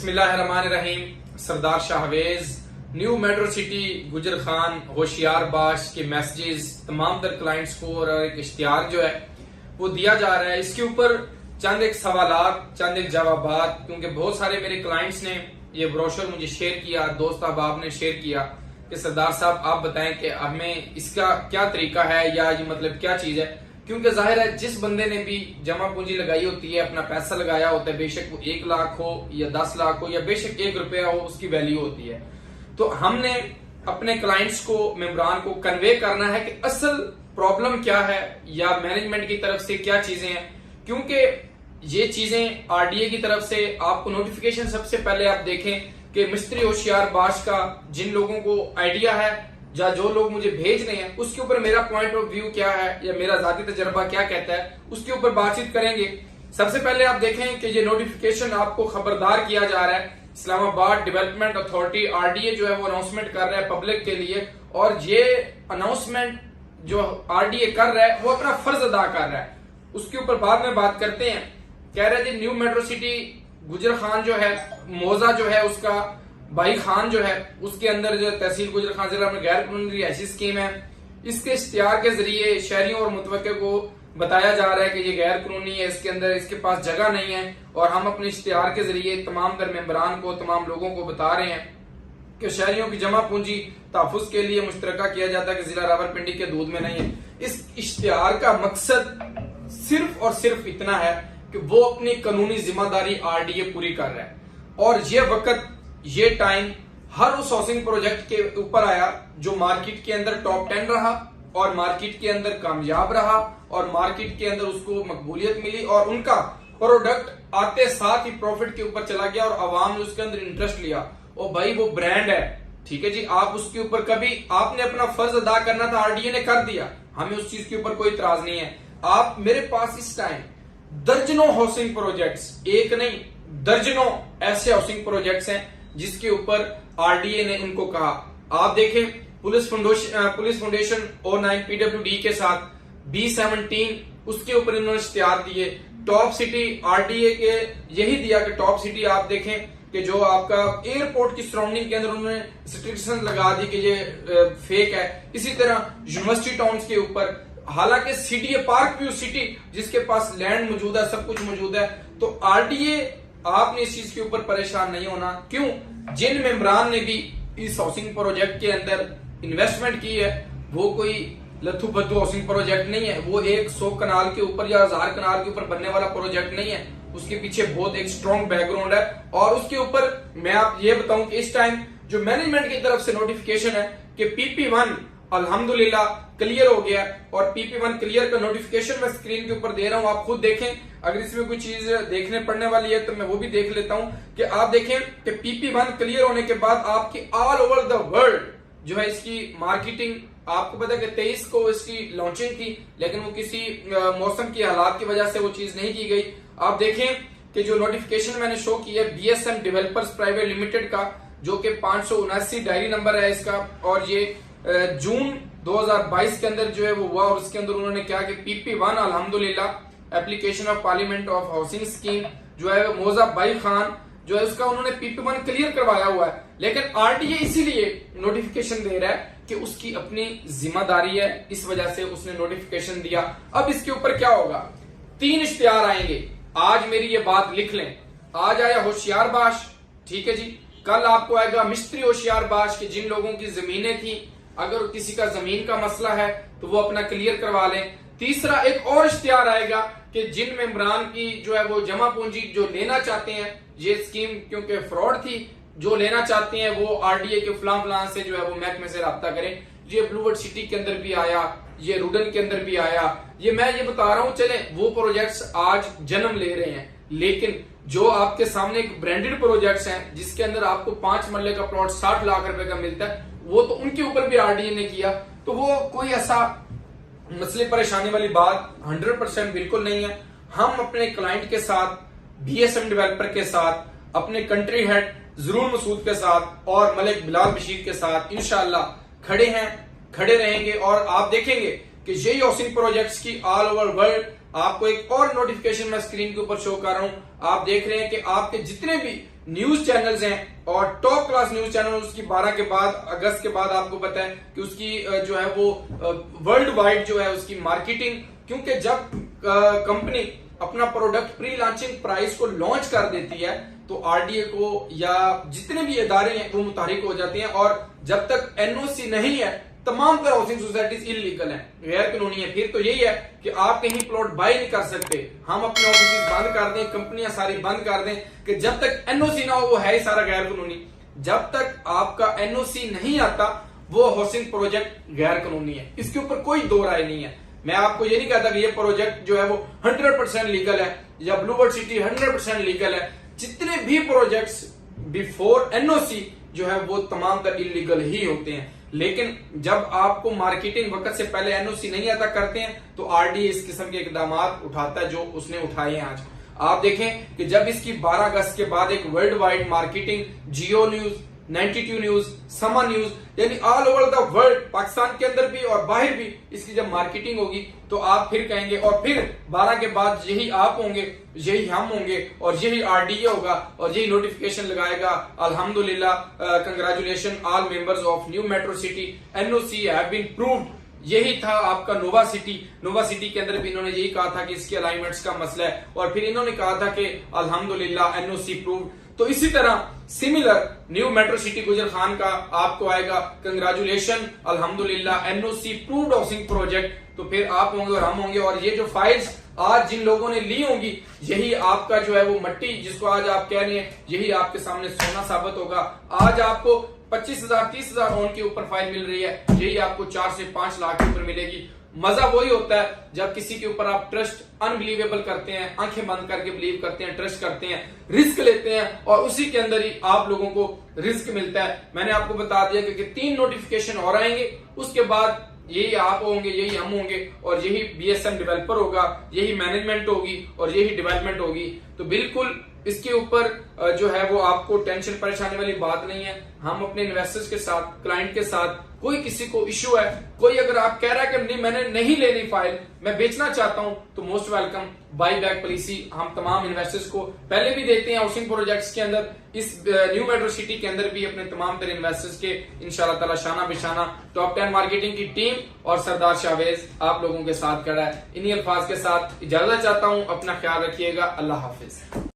बिस्मिल्लाहिर्रहमानिर्रहीम। सरदार Shahvez, new metro city, गुजर खान, होशियार बाश के मैसेजेस तमाम तर क्लाइंट्स को और एक इश्तिहार जो है वो दिया जा रहा है। इसके ऊपर चंद एक सवालात, चंद एक जवाबात, क्योंकि बहुत सारे मेरे क्लाइंट्स ने ये ब्रोशर मुझे शेयर किया, दोस्त अहबाब ने शेयर किया कि सरदार साहब आप बताएं कि हमें इसका क्या तरीका है या ये मतलब क्या चीज है। क्योंकि जाहिर है जिस बंदे ने भी जमा पूंजी लगाई होती है, अपना पैसा लगाया होता है, बेशक वो 1 लाख हो या 10 लाख हो या बेशक 1 रुपया हो, उसकी वैल्यू होती है। तो हमने अपने क्लाइंट्स को, मेंबरान को कन्वे करना है कि असल प्रॉब्लम क्या है या मैनेजमेंट की तरफ से क्या चीजें हैं। क्योंकि ये चीजें आरडीए की तरफ से आपको नोटिफिकेशन सबसे पहले आप देखें कि मिस्त्री होशियार बाश का जिन लोगों को आइडिया है या जो लोग मुझे भेज रहे हैं उसके ऊपर मेरा पॉइंट ऑफ व्यू क्या है या मेरा जाती तजर्बा क्या कहता है, उसके ऊपर बातचीत करेंगे। सबसे पहले आप देखें कि ये नोटिफिकेशन आपको खबरदार किया जा रहा है। इस्लामाबाद डेवलपमेंट अथॉरिटी आरडीए जो है वो अनाउंसमेंट कर रहा है पब्लिक के लिए, और ये अनाउंसमेंट जो आरडीए कर रहा है वो अपना फर्ज अदा कर रहा है। उसके ऊपर बाद में बात करते हैं। कह रहे थे न्यू मेट्रो सिटी गुजर खान जो है, मौजा जो है उसका भाई खान जो है, उसके अंदर जो तहसील गुजर खान जिला में गैर कानूनी रिहायशी स्कीम है। इसके इश्तिहार के जरिए शहरियों और मुतवक्के को बताया जा रहा है कि ये गैर कानूनी है, इसके अंदर इसके पास जगह नहीं है। और हम अपने इश्तिहार के जरिए तमाम तर मेंबरान को, तमाम लोगों को बता रहे हैं कि शहरियों की जमा पूंजी तहफुज के लिए मुश्तरका किया जाता है कि जिला रावलपिंडी के दूध में नहीं है। इस इश्तिहार का मकसद सिर्फ और सिर्फ इतना है कि वो अपनी कानूनी जिम्मेदारी आरडीए पूरी कर रहा है। और ये वक्त, ये टाइम हर उस हाउसिंग प्रोजेक्ट के ऊपर आया जो मार्केट के अंदर टॉप 10 रहा और मार्केट के अंदर कामयाब रहा और मार्केट के अंदर उसको मकबूलियत मिली और उनका प्रोडक्ट आते साथ ही प्रॉफिट के ऊपर चला गया और आवाम ने उसके अंदर इंटरेस्ट लिया। और भाई वो ब्रांड है, ठीक है जी, आप उसके ऊपर कभी आपने अपना फर्ज अदा करना था, आरडीए ने कर दिया, हमें उस चीज के ऊपर कोई इतराज नहीं है। आप मेरे पास इस टाइम दर्जनों हाउसिंग प्रोजेक्ट्स, एक नहीं दर्जनों ऐसे हाउसिंग प्रोजेक्ट्स हैं जिसके ऊपर आरडीए ने इनको कहा। आप देखें पुलिस फाउंडेशन O9 PWD के साथ B17 उसके ऊपर इन्होंने इश्तिहार दिए। टॉप सिटी आरडीए के यही दिया कि टॉप सिटी आप देखें कि जो आपका एयरपोर्ट की सराउंडिंग के अंदर उन्होंने रिस्ट्रिक्शन लगा दी कि ये फेक है। इसी तरह यूनिवर्सिटी टाउन्स के ऊपर, हालांकि सिटी पार्क व्यू सिटी जिसके पास लैंड मौजूद है, सब कुछ मौजूद है। तो आरडीए आपने इस चीज के ऊपर परेशान नहीं होना। क्यों? जिन मेंबरान ने भी इस हाउसिंग प्रोजेक्ट के अंदर इन्वेस्टमेंट की है वो कोई लथू बद्दू हाउसिंग प्रोजेक्ट नहीं है। वो एक 100 कनाल के ऊपर या 1000 कनाल के ऊपर बनने वाला प्रोजेक्ट नहीं है। उसके पीछे बहुत एक स्ट्रॉन्ग बैकग्राउंड है। और उसके ऊपर मैं आप ये बताऊं कि इस टाइम जो मैनेजमेंट की तरफ से नोटिफिकेशन है कि PP1 अल्हम्दुलिल्लाह क्लियर हो गया और PP1 क्लियर का नोटिफिकेशन मैं स्क्रीन के ऊपर दे रहा हूं, आप खुद देखें। अगर इसमें कोई चीज देखने पड़ने वाली है तो मैं वो भी देख लेता हूं कि आप देखें कि PP1 क्लियर होने के बाद आपकी ऑल ओवर द वर्ल्ड जो है इसकी मार्केटिंग, आपको पता है कि 23 को इसकी लॉन्चिंग थी, लेकिन वो किसी मौसम की हालात की वजह से वो चीज नहीं की गई। आप देखें कि जो नोटिफिकेशन मैंने शो की है BSM डेवलपर्स प्राइवेट लिमिटेड का, जो कि 579 डायरी नंबर है इसका, और ये जून 2022 के अंदर जो है वो हुआ। और उसके अंदर उन्होंने क्या कि PP1 अल्हम्दुलिल्लाह application of parliament of housing scheme जो है मौजा भाई खान जो है उसका उन्होंने PP1 क्लियर करवाया हुआ है। लेकिन आरडीए इसीलिए नोटिफिकेशन दे रहा है कि उसकी अपनी जिम्मेदारी है, इस वजह से उसने नोटिफिकेशन दिया। अब इसके ऊपर क्या होगा? 3 इश्तिहार आएंगे। आज मेरी ये बात लिख लें। आज आया होशियार बाश, ठीक है जी, कल आपको आएगा मिस्त्री होशियार बाश के जिन लोगों की जमीनें थी, अगर किसी का जमीन का मसला है तो वो अपना क्लियर करवा लें। तीसरा एक और इश्तिहार आएगा कि जिन मेंबरान की जो है वो जमा पूंजी जो लेना चाहते हैं, ये स्कीम क्योंकि फ्रॉड थी, जो लेना चाहते हैं वो आरडीए के फलां से जो है वो महकमे से राब्ता करें। ये ब्लूवर्ड सिटी के अंदर भी आया, ये रुडन के अंदर भी आया। ये मैं ये बता रहा हूं, चले वो प्रोजेक्ट्स आज जन्म ले रहे हैं, लेकिन जो आपके सामने एक ब्रांडेड प्रोजेक्ट्स हैं जिसके अंदर आपको 5 मरले का प्लॉट 60 लाख रुपए का मिलता है, वो तो उनके ऊपर भी आरडीए ने किया। तो वो कोई ऐसा मसले परेशानी वाली बात 100% बिल्कुल नहीं है। हम अपने क्लाइंट के साथ, BSM डेवलपर के साथ, अपने कंट्री हेड जरूर मसूद के साथ और मलिक बिलाल बशीर के साथ इंशाअल्लाह खड़े हैं, खड़े रहेंगे। और आप देखेंगे कि यही हाउसिंग प्रोजेक्ट्स की ऑल ओवर वर्ल्ड आपको एक और नोटिफिकेशन मैं स्क्रीन के ऊपर शो कर रहा हूं। आप देख रहे हैं कि आपके जितने भी न्यूज चैनल्स हैं और टॉप क्लास न्यूज चैनल उसकी 12 के बाद, अगस्त के बाद आपको पता है कि उसकी जो है वो वर्ल्ड वाइड जो है उसकी मार्केटिंग, क्योंकि जब कंपनी अपना प्रोडक्ट प्री लॉन्चिंग प्राइस को लॉन्च कर देती है तो आरडीए को या जितने भी इदारे हैं वो मुतहरिक हो जाते हैं, और जब तक एनओसी नहीं है तमाम तरह हाउसिंग सोसाइटीज इलीगल हैं, गैर कानूनी है। फिर तो यही है कि आप कहीं प्लॉट बाय नहीं कर सकते, हम अपने ऑफिस बंद कर दें, कंपनियां सारी बंद कर दें, कि जब तक एनओसी ना हो वो है ही सारा गैर कानूनी। जब तक आपका एनओसी नहीं आता वो हाउसिंग प्रोजेक्ट गैर कानूनी है, इसके ऊपर कोई दो राय नहीं है। मैं आपको ये नहीं कहता कि ये प्रोजेक्ट जो है वो 100% लीगल है या ब्लूबर्ड सिटी 100% लीगल है। जितने भी प्रोजेक्ट्स बिफोर एनओसी जो है वो तमाम तर इलीगल ही होते हैं, लेकिन जब आपको मार्केटिंग वक्त से पहले एनओसी नहीं आता करते हैं तो आरडीए इस किस्म के इकदाम उठाता है जो उसने उठाए हैं। आज आप देखें कि जब इसकी 12 अगस्त के बाद एक वर्ल्ड वाइड मार्केटिंग जियो न्यूज, 92 न्यूज, समा न्यूज, यानी all over the world, Pakistan के अंदर भी और बाहर भी इसकी जब मार्केटिंग होगी तो आप फिर कहेंगे, और फिर 12 के बाद यही आप होंगे, यही हम होंगे और यही आरडीए होगा और यही नोटिफिकेशन लगाएगा, अल्हम्दुलिल्लाह, congratulation all members of new metro city, NOC have been proved. यही था आपका नोवा सिटी के अंदर भी इन्होंने यही कहा था कि इसके अलाइनमेंट्स का मसला है, और फिर इन्होंने कहा था कि अल्हम्दुलिल्लाह एनओसी प्रूव्ड। तो इसी तरह सिमिलर न्यू मेट्रो सिटी गुजर खान का आपको आएगा, कंग्रेचुलेशन अल्हम्दुलिल्लाह एनओसी प्रूव्ड हाउसिंग प्रोजेक्ट। तो फिर आप होंगे और हम होंगे, और ये जो फाइल्स आज जिन लोगों ने ली होंगी यही आपका जो है वो मट्टी जिसको आज आप कह रहे हैं यही आपके सामने सोना साबित होगा। आज आपको 25,000 30,000 ओन के ऊपर फाइल मिल रही है, यही आपको 4 से 5 लाख के ऊपर मिलेगी। मजा वही होता है जब किसी के ऊपर आप ट्रस्ट अनबिलीवेबल करते हैं, आंखें बंद करके बिलीव करते हैं, ट्रस्ट करते हैं, रिस्क लेते हैं और उसी के अंदर ही आप लोगों को रिस्क मिलता है। मैंने आपको बता दिया कि 3 नोटिफिकेशन और आएंगे, उसके बाद यही आप होंगे, यही हम होंगे और यही बीएसएम डेवलपर होगा, यही मैनेजमेंट होगी और यही डेवलपमेंट होगी। तो बिल्कुल इसके ऊपर जो है वो आपको टेंशन परेशानी वाली बात नहीं है। हम अपने इन्वेस्टर्स के साथ, क्लाइंट के साथ, कोई किसी को इश्यू है, कोई अगर आप कह रहा है कि नहीं मैंने नहीं लेनी फाइल, मैं बेचना चाहता हूं, तो most welcome, by back policy हम तमाम इन्वेस्टर्स को पहले भी देते हैं हाउसिंग प्रोजेक्ट्स के अंदर, इस न्यू मेट्रो सिटी के अंदर भी अपने तमाम तरह इन्वेस्टर्स के इंशाल्लाह ताला शाना बिशाना टॉप 10 मार्केटिंग की टीम और सरदार शाहवेज आप लोगों के साथ खड़ा है। इन्हीं अल्फाज के साथ इजाजत चाहता हूं, अपना ख्याल रखिएगा, अल्लाह हाफिज।